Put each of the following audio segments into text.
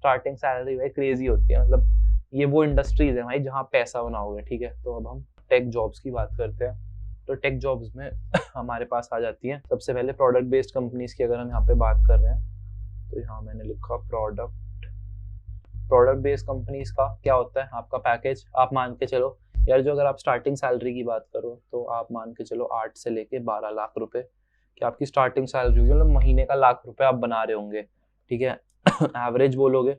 Starting salary भाई crazy होती है, मतलब ये वो इंडस्ट्रीज है भाई जहाँ पैसा बनाओगे, ठीक है। तो अब हम टेक जॉब्स की बात करते हैं। तो टेक जॉब्स में हमारे पास आ जाती है सबसे पहले प्रोडक्ट बेस्ड कंपनीज की। अगर हम यहाँ पे बात कर रहे हैं तो यहाँ मैंने लिखा प्रोडक्ट बेस्ड कंपनीज का क्या होता है, आपका पैकेज आप मान के चलो यार, जो अगर आप स्टार्टिंग सैलरी की बात करो तो आप मान के चलो 8 से लेके 12 लाख रुपए कि आपकी स्टार्टिंग सैलरी होगी, मतलब महीने का लाख रुपए आप बना रहे होंगे, ठीक है। एवरेज बोलोगे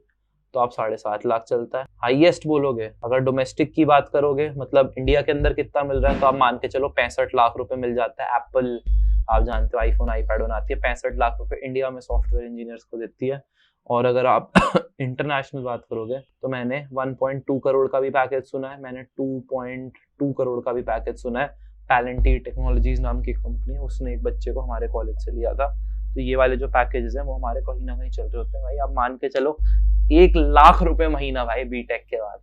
तो आप 7.5 लाख चलता है। हाईएस्ट बोलोगे अगर डोमेस्टिक की बात करोगे, मतलब इंडिया के अंदर कितना मिल रहा है, तो आप मान के चलो 65 लाख रुपए मिल जाता है। एप्पल आप जानते हो आईफोन आईपैड बनाती है, 65 लाख रुपए इंडिया में सॉफ्टवेयर इंजीनियर्स को देती है। और अगर आप इंटरनेशनल बात करोगे तो मैंने 1.2 करोड़ का भी पैकेज सुना है, मैंने 2.2 करोड़ का भी पैकेज सुना है। पैलेंटी टेक्नोलॉजीज नाम की कंपनी है, उसने एक बच्चे को हमारे कॉलेज से लिया था। तो ये वाले जो पैकेजेस हैं वो हमारे कहीं ना कहीं चल रहे होते हैं भाई। आप मान के चलो 1 लाख रुपए महीना भाई बीटेक के बाद,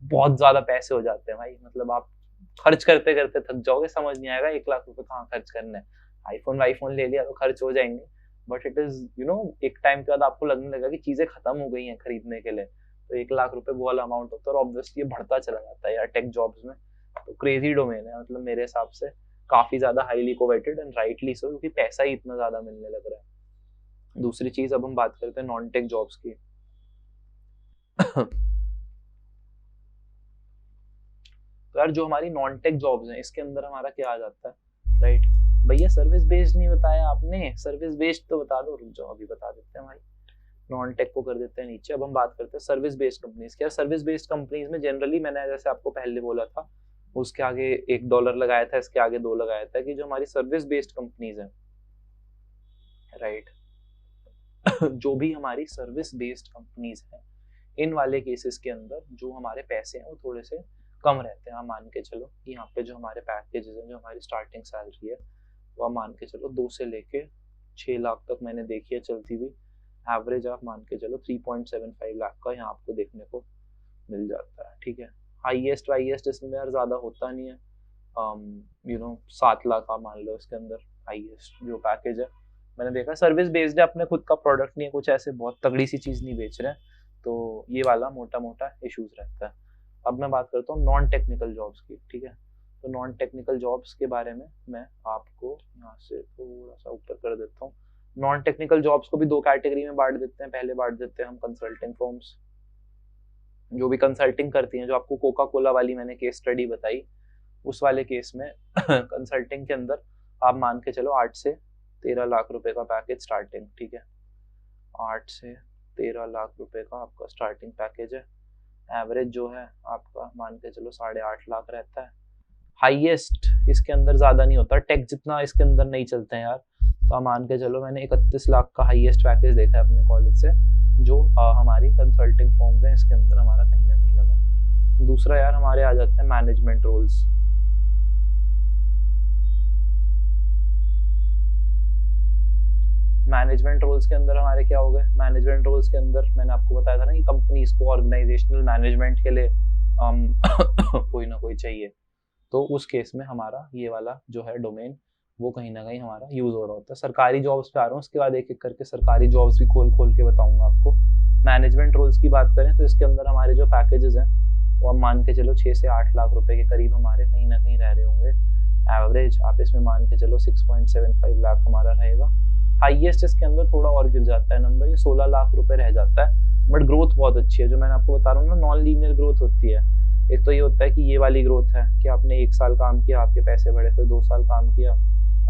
बहुत ज्यादा पैसे हो जाते हैं भाई। मतलब आप खर्च करते करते थक जाओगे, समझ नहीं आएगा 1 लाख रुपए कहाँ खर्च करने हैं। आईफोन ले लिया तो खर्च हो जाएंगे, बट इट इज एक टाइम के बाद आपको लगने लगा कि चीजें खत्म हो गई हैं खरीदने के लिए। तो 1 लाख रुपए वो वाला अमाउंट होता है, और ऑब्वियसली ये बढ़ता चला जाता है यार टेक जॉब्स में। तो क्रेजी डोमेन है, मतलब मेरे हिसाब से काफी ज्यादा highly coveted and rightly so, क्योंकि पैसा ही इतना ज्यादा मिलने लग रहा है। दूसरी चीज अब हम बात करते हैं नॉन टेक जॉब्स की। तो यार जो हमारी नॉन टेक जॉब्स हैं इसके अंदर हमारा क्या आ जाता है, राइट। भैया सर्विस बेस्ड नहीं बताया आपने, सर्विस बेस्ड तो बता दो, रुक जाओ अभी बता देते हैं भाई। नॉन टेक को कर देते हैं नीचे। अब हम बात करते हैं सर्विस बेस्ड कंपनीज की। सर्विस बेस्ड कंपनीज में जनरली मैंने जैसे आपको पहले बोला था, उसके आगे $1 लगाया था, इसके आगे 2 लगाया था, कि जो हमारी सर्विस बेस्ड कंपनीज है, राइट, जो भी हमारी सर्विस बेस्ड कंपनीज है, इन वाले केसेस के अंदर जो हमारे पैसे हैं वो थोड़े से कम रहते हैं। आप मान के चलो कि यहाँ पे जो हमारे पैकेजेस हैं, जो हमारी स्टार्टिंग सैलरी है, वो आप मान के चलो 2 से लेके 6 लाख तक मैंने देखी है चलती हुई। एवरेज आप मान के चलो 3.75 लाख का यहाँ आपको देखने को मिल जाता है, ठीक है। हाईएस्ट इसमें यार ज्यादा होता नहीं है, 7 लाख आप मान लो इसके अंदर हाईएस्ट जो पैकेज है। मैंने देखा सर्विस बेस्ड है, अपने खुद का प्रोडक्ट नहीं है, कुछ ऐसे बहुत तगड़ी सी चीज नहीं बेच रहे हैं, तो ये वाला मोटा मोटा इश्यूज रहता है। अब मैं बात करता हूँ नॉन टेक्निकल जॉब्स की, ठीक है। तो नॉन टेक्निकल जॉब्स के बारे में मैं आपको यहाँ से थोड़ा सा ऊपर कर देता हूँ। नॉन टेक्निकल जॉब्स को भी 2 कैटेगरी में बांट देते हैं। पहले बांट देते हैं हम कंसल्टिंग फर्म्स, जो भी कंसल्टिंग करती हैं, जो आपको कोका कोला वाली मैंने केस स्टडी बताई, उस वाले केस में कंसल्टिंग के अंदर आप मान के चलो 8 से 13 लाख रुपए का पैकेज स्टार्टिंग, ठीक है। 8 से 13 लाख रुपए का आपका स्टार्टिंग पैकेज है। एवरेज जो है आपका मान के चलो 8.5 लाख रहता है। हाईएस्ट इसके अंदर ज्यादा नहीं होता, टेक जितना इसके अंदर नहीं चलते हैं यार। तो आप मान के चलो मैंने 31 लाख का हाईएस्ट पैकेज देखा है अपने कॉलेज से, जो हमारी कंसल्टिंग फर्म्स हैं इसके अंदर हमारा कहीं ना कहीं लगा। दूसरा यार हमारे आ जाते हैं मैनेजमेंट रोल्स। मैनेजमेंट रोल्स के अंदर हमारे क्या हो गए, मैनेजमेंट रोल्स के अंदर मैंने आपको बताया था ना कि कंपनीज को ऑर्गेनाइजेशनल मैनेजमेंट के लिए कोई ना कोई चाहिए। तो उस केस में हमारा ये वाला जो है डोमेन वो कहीं ना कहीं हमारा यूज हो रहा होता है। सरकारी जॉब्स पे आ रहा हूँ, उसके बाद एक एक करके सरकारी जॉब्स भी खोल खोल के बताऊंगा आपको। मैनेजमेंट रोल्स की बात करें तो इसके अंदर हमारे जो पैकेजेस हैं वो आप मान के चलो 6 से 8 लाख रुपए के करीब हमारे कहीं ना कहीं रह रहे होंगे। एवरेज आप इसमें मान के चलो 6.75 लाख हमारा रहेगा। हाईएस्ट इसके अंदर थोड़ा और गिर जाता है नंबर, ये 16 लाख रुपए रह जाता है, बट ग्रोथ बहुत अच्छी है। जो मैंने आपको बता रहा हूँ ना, नॉन लीनियर ग्रोथ होती है। एक तो ये होता है कि ये वाली ग्रोथ है कि आपने 1 साल काम किया, आपके पैसे बढ़े, फिर 2 साल काम किया,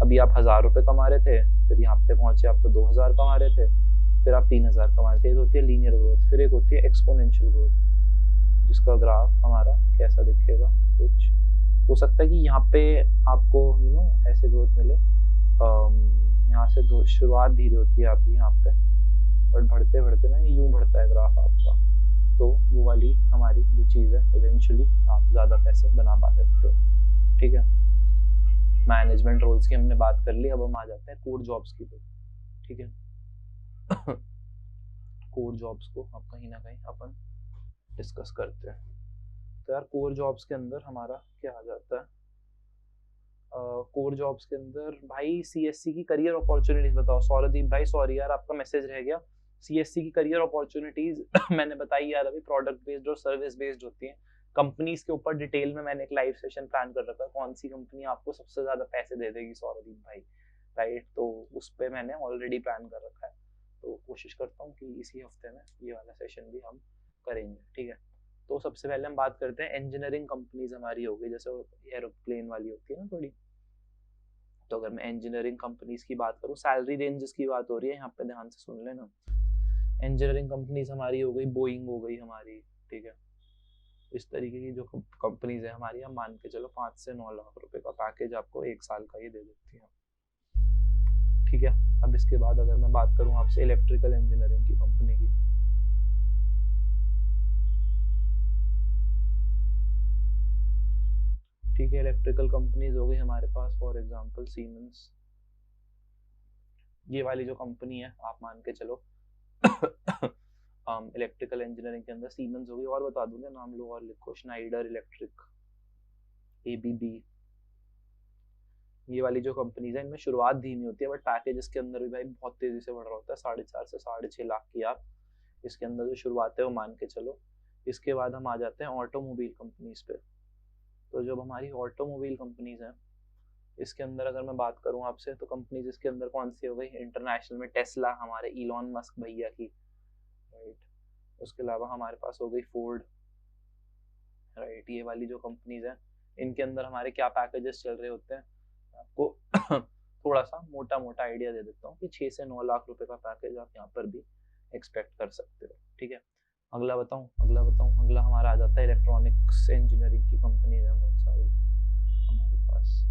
अभी आप 1000 रुपए कमा रहे थे, फिर यहाँ पे पहुंचे आप तो 2000 कमा रहे थे, फिर आप 3000 कमा रहे थे। ये होती है लीनियर ग्रोथ। फिर एक होती है एक्सपोनेंशियल ग्रोथ, जिसका ग्राफ हमारा कैसा दिखेगा, कुछ हो सकता है कि यहाँ पे आपको ऐसे ग्रोथ मिले। यहाँ से शुरुआत धीरे होती है आपकी यहाँ पे, बट बढ़ते बढ़ते ना ये यूं बढ़ता है ग्राफ आपका। तो वो वाली हमारी जो चीज़ है, इवेंचुअली आप ज़्यादा पैसे बना पा सकते हो, ठीक है। मैनेजमेंट रोल्स की हमने बात कर ली। अब हम आ जाते हैं कोर जॉब्स की पे, ठीक है। कोर जॉब्स को अब कहीं ना कहीं अपन डिस्कस करते हैं। तो यार कोर जॉब्स के अंदर हमारा क्या आ जाता है, कोर जॉब्स के अंदर भाई सीएससी की करियर अपॉर्चुनिटीज बताओ। सौरदीप भाई सॉरी यार आपका मैसेज रह गया, CSC की करियर अपॉर्चुनिटीज मैंने बताई यार अभी, प्रोडक्ट बेस्ड और सर्विस बेस्ड होती हैं। कंपनीज के ऊपर डिटेल में मैंने एक लाइव सेशन प्लान कर रखा है, कौन सी कंपनी आपको सबसे ज्यादा पैसे दे देगी सौरदीप भाई, राइट। तो उस पर मैंने ऑलरेडी प्लान कर रखा है, तो कोशिश करता हूँ कि इसी हफ्ते में ये वाला सेशन भी हम करेंगे, ठीक है। तो सबसे पहले हम बात करते हैं इंजीनियरिंग कंपनीज हमारी हो गई, जैसे एरोप्लेन वाली होती है ना थोड़ी। तो अगर मैं इंजीनियरिंग कंपनीज की बात करूँ, सैलरी रेंजेस की बात हो रही है यहाँ पे, ध्यान से सुन लेना। इंजीनियरिंग कंपनीज हमारी हो गई, बोइंग हो गई हमारी, ठीक है। इस तरीके की जो कंपनीज है हमारी, हम मान के चलो 5 से 9 लाख रुपए का पैकेज आपको 1 साल का ये दे देती है, ठीक है। अब इसके बाद अगर मैं बात करूं आपसे इलेक्ट्रिकल इंजीनियरिंग की कंपनी की, ठीक है। इलेक्ट्रिकल कंपनीज हो गई हमारे पास, फॉर एग्जांपल सीमेंस, ये वाली जो कंपनी है आप मान के चलो इलेक्ट्रिकल इंजीनियरिंग के अंदर सीमेंस हो गई, और बता दूंगा नाम लो और लिखो, स्नाइडर इलेक्ट्रिक, ABB, ये वाली जो कंपनीज है इनमें शुरुआत धीमी होती है, बट पैकेज के अंदर भी भाई बहुत तेजी से बढ़ रहा होता है, 4.5 से 6.5 लाख की आप इसके अंदर जो शुरुआत है वो मान के चलो। इसके बाद हम आ जाते हैं ऑटोमोबाइल कंपनीज पे। तो जब हमारी ऑटोमोबाइल कंपनीज हैं इसके अंदर अगर मैं बात करूं आपसे, तो कंपनीज इसके अंदर कौन सी हो गई, इंटरनेशनल में टेस्ला हमारे इलॉन मस्क भैया की, राइट। उसके अलावा हमारे पास हो गई फोर्ड, राइट। ये वाली जो कंपनीज हैं इनके अंदर हमारे क्या पैकेजेस चल रहे होते हैं, आपको थोड़ा सा मोटा मोटा आइडिया दे देता हूँ कि 6 से 9 लाख रुपए का पैकेज आप यहाँ पर भी एक्सपेक्ट कर सकते हो, ठीक है। अगला बताऊँ, अगला हमारा आ जाता है इलेक्ट्रॉनिक्स इंजीनियरिंग की कंपनीज हैं बहुत सारी हमारे पास।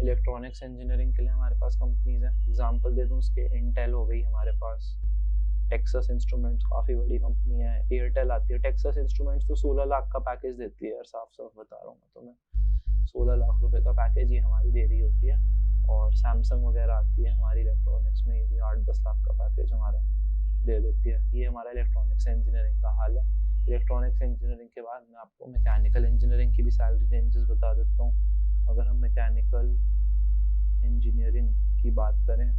इलेक्ट्रॉनिक्स इंजीनियरिंग के लिए हमारे पास कंपनीज हैं, एग्जांपल दे दूं उसके, इंटेल हो गई हमारे पास, टेक्सास इंस्ट्रूमेंट्स काफ़ी बड़ी कंपनी है, एयरटेल आती है। टेक्सास इंस्ट्रूमेंट्स तो 16 लाख का पैकेज देती है यार, साफ साफ बता रहा हूँ मैं तुम्हें, 16 लाख रुपए का पैकेज ही हमारी दे रही होती है। और सैमसंग वगैरह आती है हमारी इलेक्ट्रॉनिक्स में, ये भी 8-10 लाख का पैकेज हमारा दे देती है। ये हमारा इलेक्ट्रॉनिक्स इंजीनियरिंग का हाल है। इलेक्ट्रॉनिक्स इंजीनियरिंग के बाद मैं आपको मैकेनिकल इंजीनियरिंग की भी सैलरी रेंजेस बता देता हूँ। अगर हम मैकेनिकल इंजीनियरिंग की बात करें,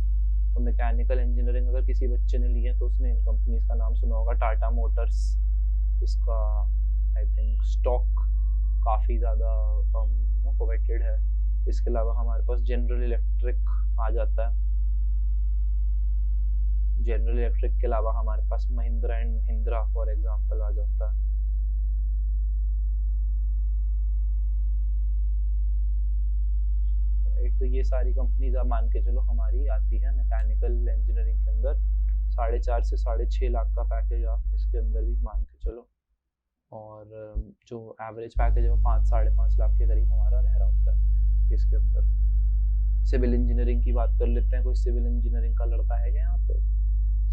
तो मैकेनिकल इंजीनियरिंग अगर किसी बच्चे ने ली है तो उसने इन कंपनीज का नाम सुना होगा, टाटा मोटर्स, इसका आई थिंक स्टॉक काफ़ी ज़्यादा कोवेटेड है। इसके अलावा हमारे पास जनरल इलेक्ट्रिक आ जाता है, जनरल इलेक्ट्रिक के अलावा हमारे पास Mahindra and Mahindra for example आ जाता है। तो ये सारी कंपनीज आप मान के चलो हमारी आती है मैकेनिकल इंजीनियरिंग के अंदर, 4.5 से 6.5 लाख का पैकेज आप इसके अंदर भी मान के चलो, और जो एवरेज पैकेज है वो 5-5.5 लाख के करीब हमारा रह रहा होता है इसके अंदर। सिविल इंजीनियरिंग की बात कर लेते हैं, कोई सिविल इंजीनियरिंग का लड़का है क्या यहाँ पे?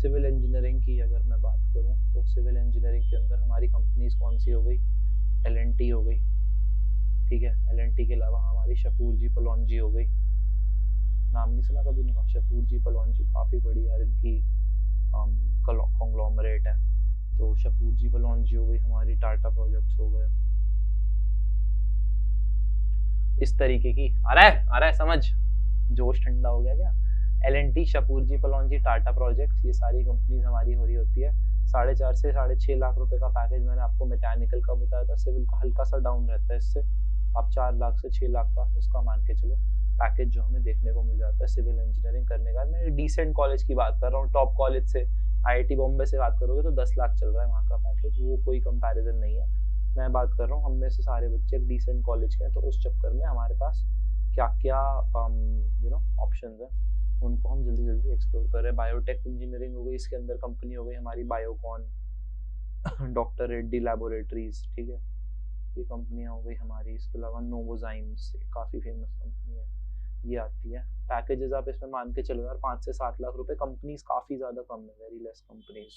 सिविल इंजीनियरिंग की अगर मैं बात करूँ तो सिविल इंजीनियरिंग के अंदर हमारी कंपनीज कौन सी हो गई, L&T हो गई, ठीक है। L&T के अलावा हमारी शापूरजी पलोंजी हो गई, नाम नहीं सुना कभी इनका, शापूरजी पलोंजी काफ़ी बड़ी यार इनकी कॉन्ग्लोमरेट है। तो शापूरजी पलोंजी हो गई हमारी, टाटा प्रोजेक्ट्स हो गए, इस तरीके की। आ रहा है समझ, जोश ठंडा हो गया क्या? L&T, शापूरजी पलोंजी, टाटा प्रोजेक्ट्स, ये सारी कंपनीज हमारी हो रही होती है। 4.5 से 6.5 लाख रुपए का पैकेज मैंने आपको मैकेनिकल का बताया था, सिविल का हल्का सा डाउन रहता है इससे, आप 4 लाख से 6 लाख का इसका मान के चलो पैकेज जो हमें देखने को मिल जाता है सिविल इंजीनियरिंग करने का। मैं डिसेंट कॉलेज की बात कर रहा हूँ, टॉप कॉलेज से IIT बॉम्बे से बात करोगे तो 10 लाख चल रहा है वहाँ का पैकेज, वो कोई कंपैरिजन नहीं है। मैं बात कर रहा हूँ हम में से सारे बच्चे डिसेंट कॉलेज के हैं, तो उस चक्कर में हमारे पास क्या क्या ऑप्शंस हैं उनको हम जल्दी जल्दी एक्सप्लोर कर रहे हैं। बायोटेक इंजीनियरिंग हो गई, इसके अंदर कंपनी हो गई हमारी बायोकॉन, डॉक्टर रेड्डी लैबोरेटरीज, ठीक है, ये कंपनियां हो गई हमारी। इसके अलावा नोवोजाइम्स काफ़ी फेमस कंपनी है, ये आती है। पैकेजेस आप इसमें मान के चलो यार 5 से 7 लाख रुपए, कंपनीज काफ़ी ज़्यादा कम है, वेरी लेस कंपनीज,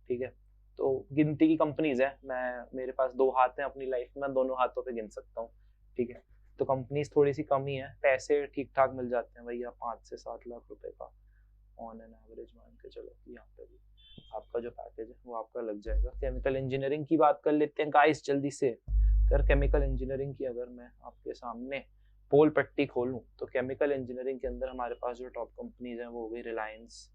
ठीक है। तो गिनती की कंपनीज है, मेरे पास 2 हाथ हैं अपनी लाइफ में, दोनों हाथों पे गिन सकता हूँ, ठीक है। तो कंपनीज थोड़ी सी कम ही है, पैसे ठीक ठाक मिल जाते हैं भैया, 5 से 7 लाख रुपए का ऑन एन एवरेज मान के चलो कि यहाँ पे भी आपका जो पैकेज है वो आपका लग जाएगा। केमिकल इंजीनियरिंग की बात कर लेते हैं गाइस जल्दी से। तो केमिकल इंजीनियरिंग की अगर मैं आपके सामने पोल पट्टी खोलूं तो केमिकल इंजीनियरिंग के अंदर हमारे पास जो टॉप कंपनीज हैं वो हो गई रिलायंस।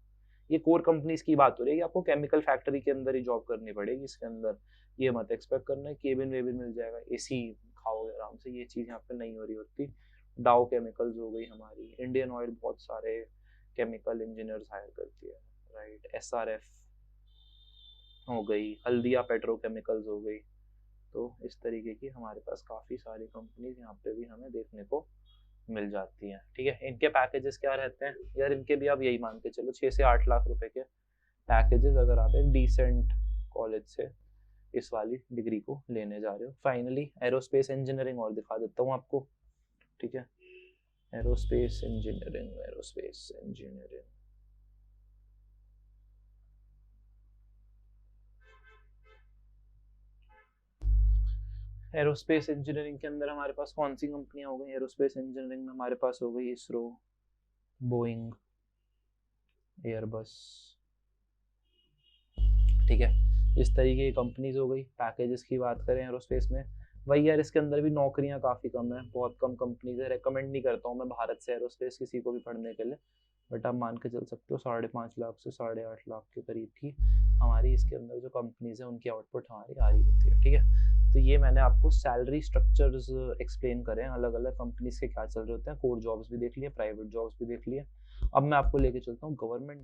ये कोर कंपनीज की बात हो रही है कि आपको केमिकल फैक्ट्री के अंदर ही जॉब करनी पड़ेगी, इसके अंदर ये मत एक्सपेक्ट करना है केबिन वेबिन मिल जाएगा, एसी खाओगे आराम से, ये चीज़ यहाँ पे नहीं हो रही होती। डाउ केमिकल्स हो गई हमारी, इंडियन ऑयल बहुत सारे केमिकल इंजीनियर्स हायर करती है, राइट, एसआरएफ हो गई, हल्दिया पेट्रोकेमिकल्स हो गई। तो इस तरीके की हमारे पास काफ़ी सारी कंपनीज यहाँ पे भी हमें देखने को मिल जाती हैं। ठीक है, इनके पैकेजेस क्या रहते हैं यार, इनके भी आप यही मान के चलो 6 से 8 लाख रुपए के पैकेजेस, अगर आप एक डिसेंट कॉलेज से इस वाली डिग्री को लेने जा रहे हो। फाइनली एरोस्पेस इंजीनियरिंग और दिखा देता हूँ आपको। ठीक है, aerospace engineering, aerospace engineering, aerospace engineering के अंदर हमारे पास कौन सी कंपनियां हो गई? एरोस्पेस इंजीनियरिंग में हमारे पास हो गई इसरो, बोइंग, एयरबस। ठीक है, इस तरीके की कंपनीज हो गई। पैकेजेस की बात करें एरोस्पेस में, वही यार इसके अंदर भी नौकरियां काफ़ी कम है, बहुत कम कंपनीज है। रेकमेंड नहीं करता हूँ मैं भारत से एरोस्पेस किसी को भी पढ़ने के लिए, बट आप मान के चल सकते हो 5.5 लाख से 8.5 लाख के करीब की हमारी इसके अंदर जो कंपनीज है उनकी आउटपुट हमारी आ रही होती है। ठीक है, तो ये मैंने आपको सैलरी स्ट्रक्चर्स एक्सप्लेन करें, अलग अलग कंपनीज के क्या चल रहे होते हैं, कोर जॉब्स भी देख लिए, प्राइवेट जॉब्स भी देख लिए। अब मैं आपको लेके चलता हूँ गवर्नमेंट